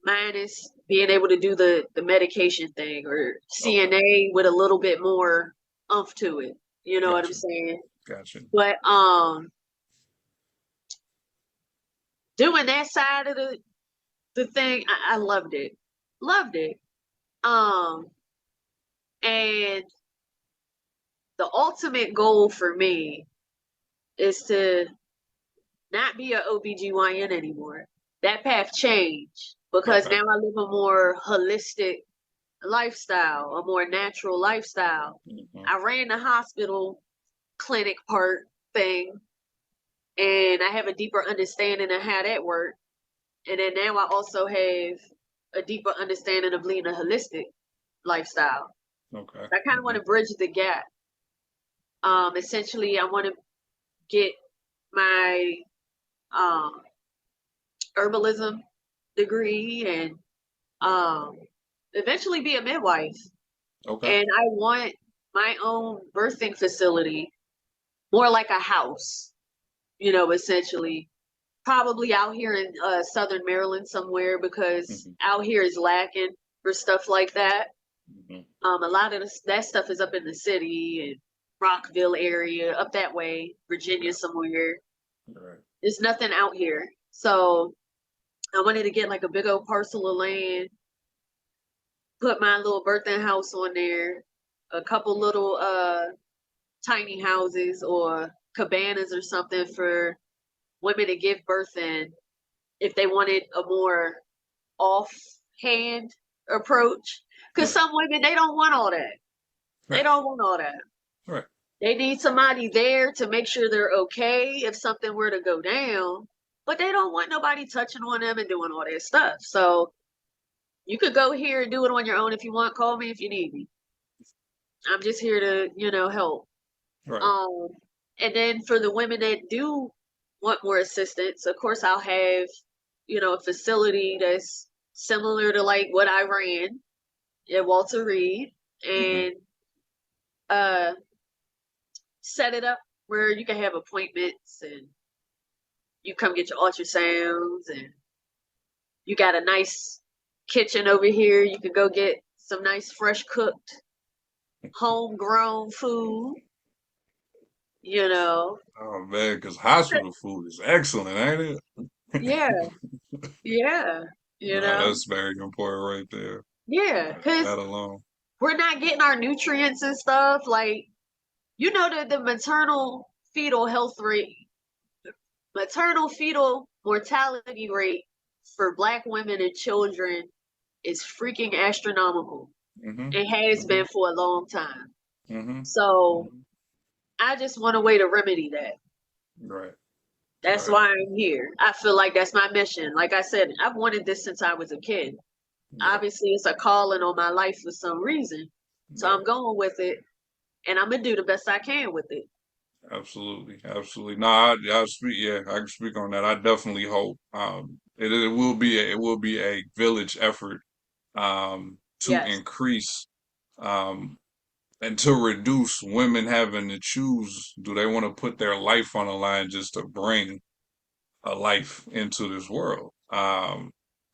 minus being able to do the medication thing, or CNA with a little bit more oomph to it. You know what I'm saying? Gotcha. But doing that side of the thing, I loved it. Loved it. And the ultimate goal for me is to not be an OBGYN anymore. That path changed because now I live a more holistic lifestyle, a more natural lifestyle. I ran the hospital clinic part thing, and I have a deeper understanding of how that works. And then now I also have a deeper understanding of leading a holistic lifestyle. Okay. I kind of want to bridge the gap. Essentially, I want to get my herbalism degree and eventually be a midwife. Okay. And I want my own birthing facility, more like a house, you know, essentially. Probably out here in Southern Maryland somewhere, because out here is lacking for stuff like that. A lot of that stuff is up in the city and Rockville area, up that way, Virginia somewhere. Right. There's nothing out here. So I wanted to get like a big old parcel of land, put my little birthing house on there, a couple little tiny houses or cabanas or something for women to give birth in if they wanted a more offhand approach. Because some women, they don't want all that. They don't want all that. Right. They need somebody there to make sure they're okay if something were to go down, but they don't want nobody touching on them and doing all that stuff. So you could go here and do it on your own if you want. Call me if you need me. I'm just here to, you know, help. Right. And then for the women that do want more assistance, of course, I'll have, you know, a facility that's similar to like what I ran at Walter Reed, and set it up where you can have appointments and you come get your ultrasounds, and you got a nice kitchen over here. You can go get some nice fresh cooked homegrown food, you know. Oh man, because hospital food is excellent, ain't it? Yeah, yeah, you know. That's very important right there. Yeah, because That alone. we're not getting our nutrients and stuff. Like, you know, the maternal fetal health rate, maternal fetal mortality rate for Black women and children is freaking astronomical. It has been for a long time. So I just want a way to remedy that. Right. That's why I'm here. I feel like that's my mission. Like I said, I've wanted this since I was a kid. Yeah, Obviously, it's a calling on my life for some reason. So yeah. I'm going with it, and I'm gonna do the best I can with it. Absolutely, absolutely. No, I speak. Yeah, I can speak on that. I definitely hope it will be a village effort to Yes, increase and to reduce women having to choose. Do they want to put their life on the line just to bring a life into this world?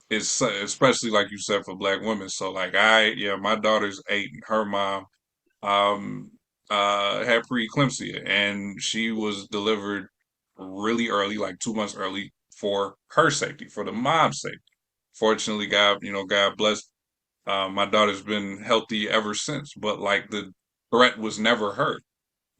It's especially like you said for black women. So like yeah, my daughter's 8. And her mom um, had preeclampsia, and she was delivered really early, like 2 months early, for her safety, for the mom's safety. Fortunately, God blessed. My daughter's been healthy ever since, but like the threat was never her.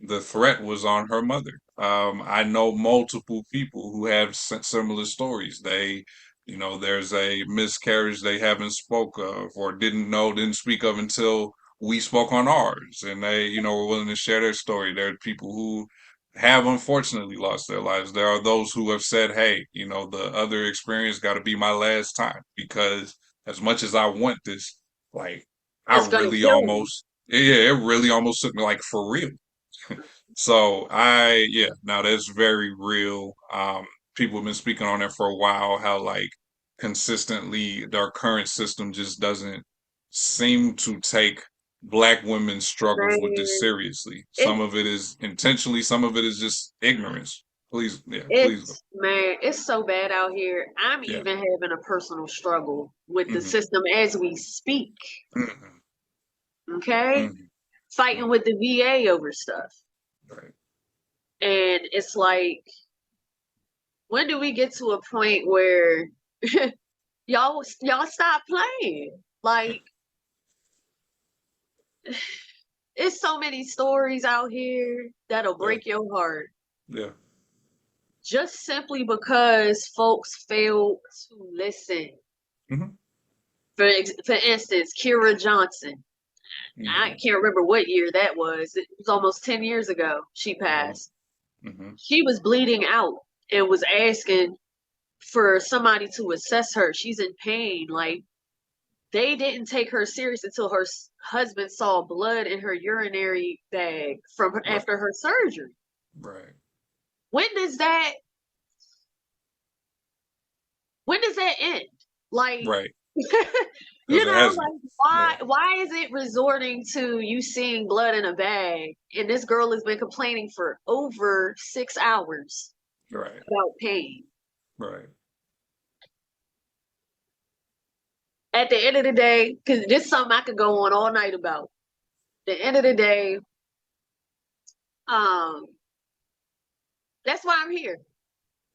The threat was on her mother. I know multiple people who have similar stories. There's a miscarriage they haven't spoke of or didn't speak of until we spoke on ours, and they were willing to share their story. There are people who have unfortunately lost their lives. There are those who have said, "Hey, the other experience got to be my last time because as much as I want this, like, I it's gonna really kill me. almost, yeah, it really almost took me like for real." So yeah, now that's very real. People have been speaking on it for a while, how like consistently their current system just doesn't seem to take black women's struggles with this Man, seriously. Some it's of it is intentionally, some of it is just ignorance. Please, yeah, please go. it's so bad out here. I'm Yeah. even having a personal struggle with the Hmm. system as we speak. Hmm. Okay, Hmm. fighting Hmm. with the VA over stuff, Right. and it's like, when do we get to a point where y'all stop playing? Like, it's so many stories out here that'll Yeah. break your heart Yeah. just simply because folks failed to listen. Hmm. For instance, Kira Johnson. I Hmm. can't remember what year that was. It was almost 10 years ago she Yeah. passed. Hmm. She was bleeding out and was asking for somebody to assess her. She's in pain. Like, they didn't take her serious until her husband saw blood in her urinary bag from her Right. after her surgery. Right. When does that when does that end? Like, Right. Because it hasn't. like, Yeah. why is it resorting to you seeing blood in a bag? And this girl has been complaining for over 6 hours Right. about pain. Right. At the end of the day, because this is something I could go on all night about. The end of the day, um, that's why I'm here.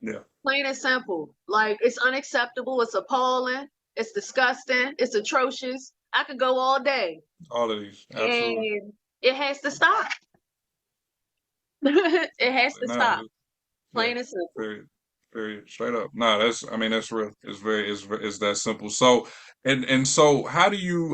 Yeah. Plain and simple. Like, it's unacceptable. It's appalling. It's disgusting. It's atrocious. I could go all day, All of these. Absolutely. and it has to stop. It has to Nah, stop. yeah. Plain and simple. Period. Period. Straight up. Nah, I mean, that's real. It's that simple. So, and so how do you,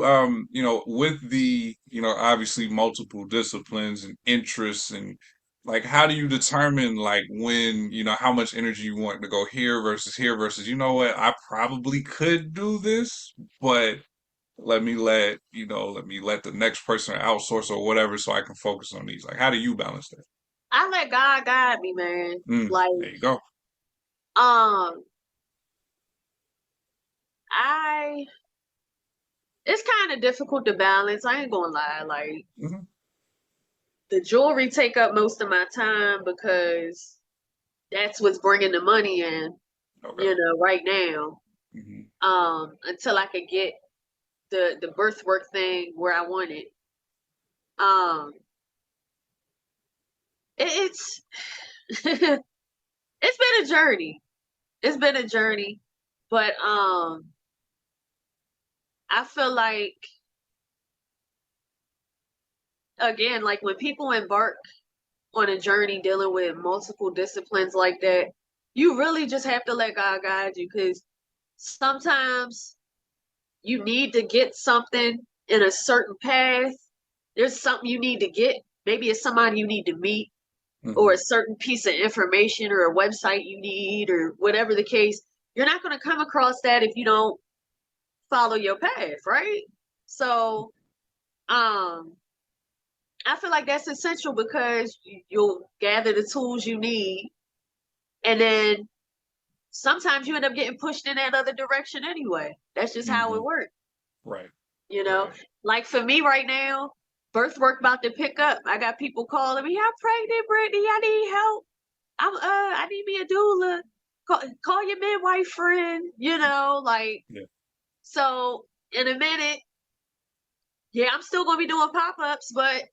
with the, obviously multiple disciplines and interests and like, how do you determine like when, how much energy you want to go here versus, you know what, I probably could do this, but let me let the next person outsource or whatever so I can focus on these. Like, how do you balance that? I let God guide me, man. There Like, you go. um, I it's kind of difficult to balance. I ain't gonna lie. Like, Hmm. the jewelry take up most of my time because that's what's bringing the money in, Okay. right now. Hmm. Until I could get the birth work thing where I want it. Um, it's it's been a journey. It's been a journey, but I feel like, again, like when people embark on a journey dealing with multiple disciplines like that, you really just have to let God guide you, because sometimes you need to get something in a certain path. There's something you need to get. Maybe it's somebody you need to meet, or Hmm. a certain piece of information, or a website you need, or whatever the case. You're not going to come across that if you don't follow your path, right? So, I feel like that's essential because you'll gather the tools you need, and then sometimes you end up getting pushed in that other direction anyway. That's just how Hmm. it works, Right. you know. Right. Like for me right now, birth work about to pick up. I got people calling me, "I'm pregnant, Brittany. I need help. I need me a doula. Call your midwife friend." Like Yeah. so. In a minute, yeah, I'm still gonna be doing pop-ups, but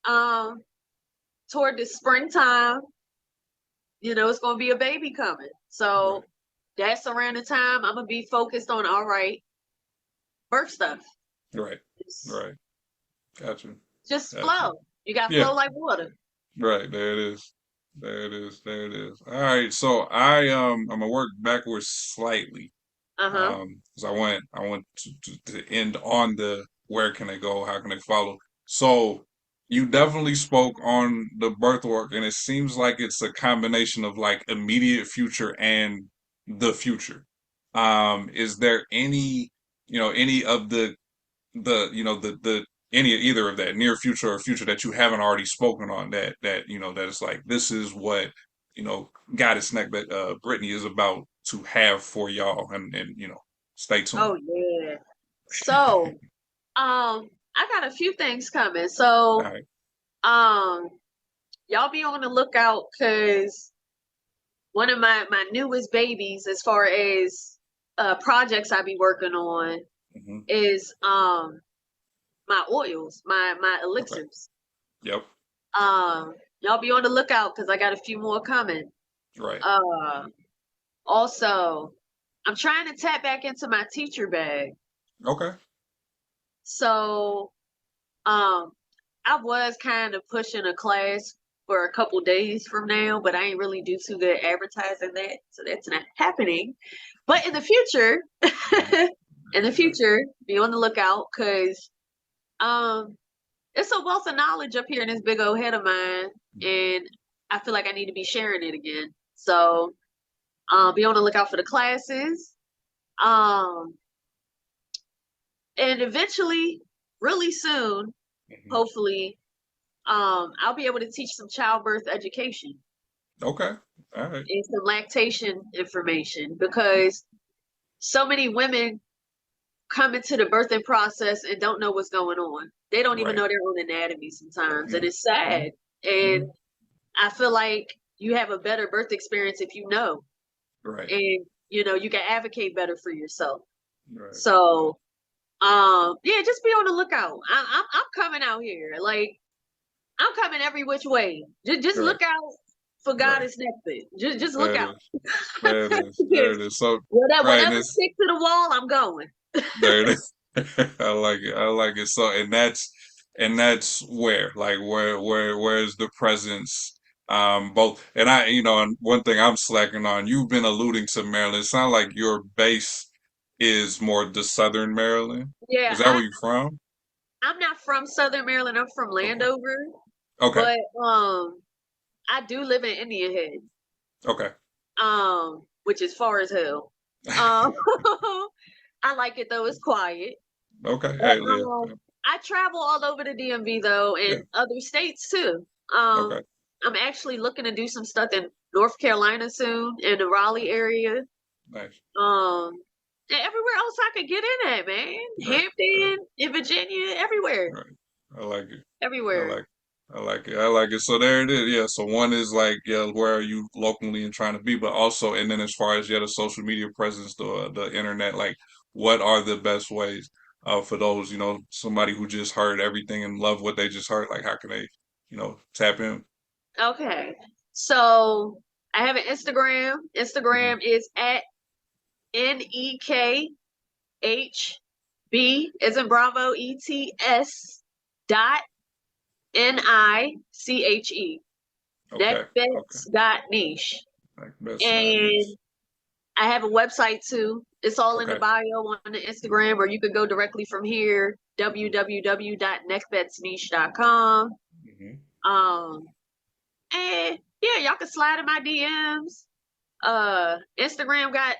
um, toward the springtime, it's gonna be a baby coming. Right. So that's around the time I'm gonna be focused on all right, birth stuff. Right. Just, Right. Gotcha. just Gotcha. flow. You got Yeah. flow like water. Right. There it is. There it is. There it is. All right. So I'm gonna work backwards slightly. Uh-huh. 'Cause I went to end on the where can they go, how can they follow. So you definitely spoke on the birth work, and it seems like it's a combination of like immediate future and the future. Is there any of the any either of that near future or future that you haven't already spoken on that it's like this is what Goddess Nekhbet Brittany is about to have for y'all and stay tuned. Oh yeah. So, I got a few things coming. All So, right. um, y'all be on the lookout because one of my newest babies, as far as projects I be working on, Hmm. is my oils, my Okay. elixirs. Yep. Y'all be on the lookout because I got a few more coming. Right. Uh, Also, I'm trying to tap back into my teacher bag. Okay. So, um, I was kind of pushing a class for a couple days from now, but I ain't really do too good advertising that, so that's not happening. But in the future, Hmm. in the Right. future, be on the lookout because um, it's a wealth of knowledge up here in this big old head of mine, and I feel like I need to be sharing it again. So, be on the lookout for the classes. Um, and eventually, really soon, Hmm. hopefully, I'll be able to teach some childbirth education Okay. All right. and some lactation information because so many women come into the birthing process and don't know what's going on. They don't even Right. know their own anatomy sometimes, and it's Mm-hmm. sad. And Hmm. I feel like you have a better birth experience if you know, Right. and you can advocate better for yourself. Right. So, yeah, just be on the lookout. I'm coming out here. Like I'm coming every which way. Just Right. look out for Right. Goddess Nekhbet. Just look There it out. is. There it is. There Yes. it is. So right, and Whatever it's sticks to the wall, I'm going. there it is. I like it. I like it. So, and that's where's the presence? Both, and and one thing I'm slacking on. You've been alluding to Maryland. It sounds like your base is more the Southern Maryland. Yeah, Is that where you're from? I'm not from Southern Maryland. I'm from Okay. Landover, Okay. but I do live in Indian Head, Okay. which is far as hell. Um, I like it though. It's quiet. Okay. But Hey, Leah. I travel all over the DMV though, Yeah. and other states too. Okay. I'm actually looking to do some stuff in North Carolina soon, in the Raleigh area. Nice. Um, and everywhere else I could get in at, man. Right. Right. Hampton, in Virginia, everywhere, Right. I like it. I everywhere. like I like it. I like it. So there it is. Yeah. So one is like, yeah, where are you locally and trying to be, but also, and then as far as the social media presence, the internet, like, what are the best ways for those, somebody who just heard everything and love what they just heard, like, how can they, tap in? Okay, so I have an Instagram. Hmm. Instagram is at NEKHB as in Bravo ETS dot NICHE. Okay. Okay. Neckbets dot niche. Like best not niche. And I have a website too. It's all in the Okay. bio on the Instagram, or you could go directly from here, www.neckbetsniche.com. Hmm. Um, and yeah, y'all can slide in my DMs. Instagram got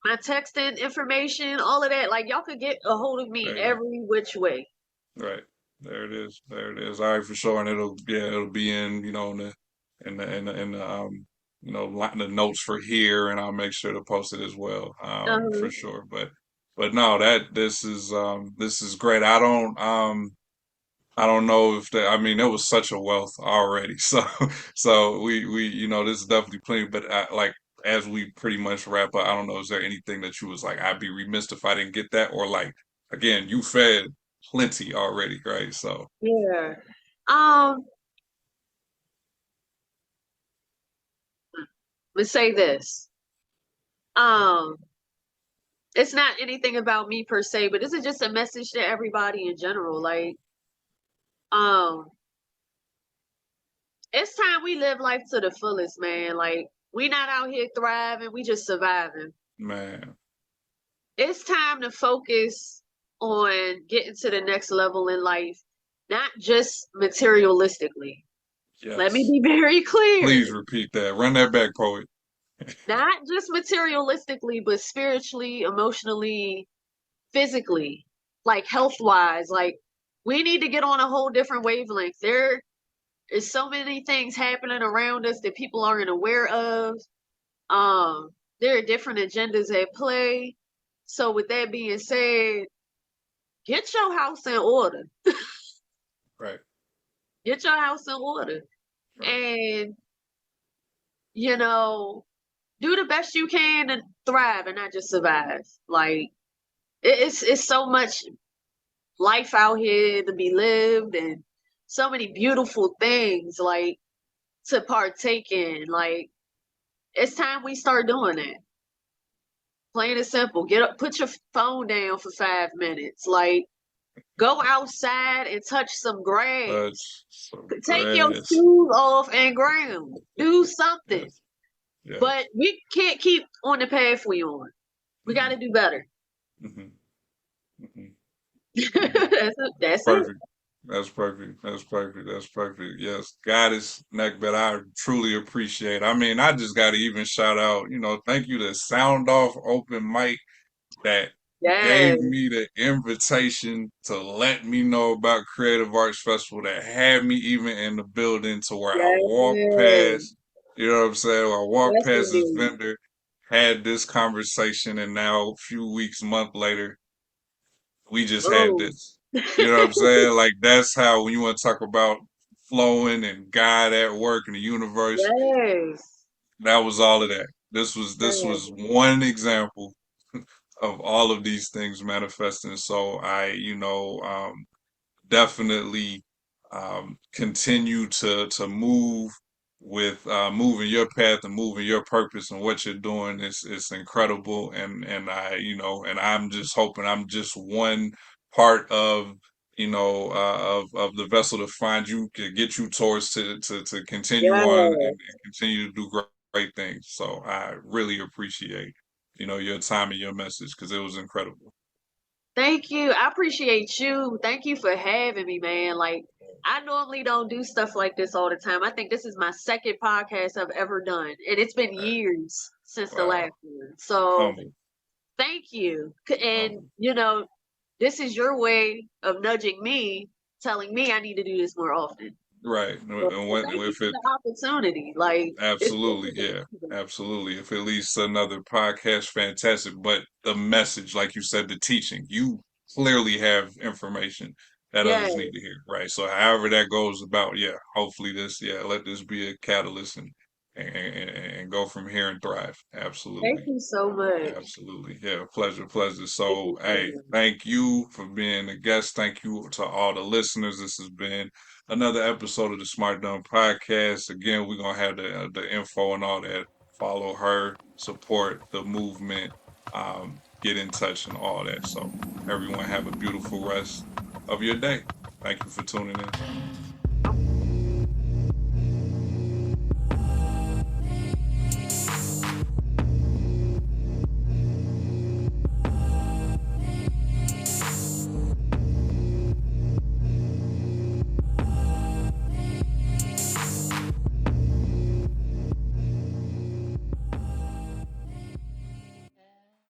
my texting information, all of that. Like y'all could get a hold of me There you go. every which way. Right. There it is. There it is. All right, for sure. And it'll be in, in the the notes for here, and I'll make sure to post it as well, Uh-huh. for sure. But no, that this is great. I don't know if that, I mean, there was such a wealth already. So we, this is definitely plenty, but like, as we pretty much wrap up, I don't know, is there anything that you was like, I'd be remiss if I didn't get that? Or like, again, you fed plenty already, right? So, Yeah. Um, let's say this. Um, it's not anything about me per se, but this is just a message to everybody in general. Like, um, it's time we live life to the fullest, man. Like, we not out here thriving, we just surviving. man, It's time to focus on getting to the next level in life, not just materialistically. Let me yes. be very Please clear. repeat that. Run that back, poet. Not just materialistically, but spiritually, emotionally, physically, like health wise. Like, we need to get on a whole different wavelength. There is so many things happening around us that people aren't aware of. Um, there are different agendas at play. So, with that being said, get your house in order. Right, Get your house in order. right. And, you know, do the best you can to thrive and not just survive. Like, it's so much life out here to be lived and so many beautiful things like to partake in. Like, it's time we start doing it. Plain and simple. Get up, put your phone down for 5 minutes. Like, go outside and touch some grass. Touch some Take your grass. shoes off and ground. Do something. Yes, yes. But we can't keep on the path we on. We got to Hmm. do better. Hmm. Hmm. Hmm. That's it. That's it. Perfect. That's perfect. That's perfect. That's perfect. Yes. Goddess Nekhbet, I truly appreciate. I mean, I just got to even shout out, thank you to Sound Off Open Mic that Yes. gave me the invitation to let me know about Creative Arts Festival, that had me even in the building to where I walked Yes. past, you know what I'm saying? I walked Yes, past this indeed. vendor, had this conversation, and now a few weeks, month later, we just had Boom. this. You know what I'm saying? Like, that's how, when you want to talk about flowing and God at work in the universe, Yes. that was all of that. This was Yes. one example of all of these things manifesting. So definitely continue to move with moving your path and moving your purpose, and what you're doing is incredible. And and I'm just hoping I'm just one part of of the vessel to find you, to get you towards to continue on and Yes. continue to do great things. So I really appreciate your time and your message, because it was incredible. Thank you. I appreciate you. Thank you for having me, man. Like, I normally don't do stuff like this all the time. I think this is my second podcast I've ever done, and it's been All right. years since the Wow. last one. So, Humble. thank you. And, Humble. this is your way of nudging me, telling me I need to do this more often. Right. So, And when, thank you if for it the opportunity. Like, absolutely, it's yeah, amazing. absolutely. If it leads to another podcast, fantastic. But the message, like you said, the teaching, you clearly have information that Yeah. others need to hear, right? So however that goes about, yeah, hopefully let this be a catalyst, and go from here and thrive. Thank Absolutely. you so much. Absolutely. Yeah, pleasure, pleasure. Thank So, you so hey, much. thank you for being a guest. Thank you to all the listeners. This has been another episode of the Smart Dumb Podcast. Again, we're gonna have the info and all that. Follow her, support the movement, get in touch and all that. So, everyone have a beautiful rest of your day. Thank you for tuning in.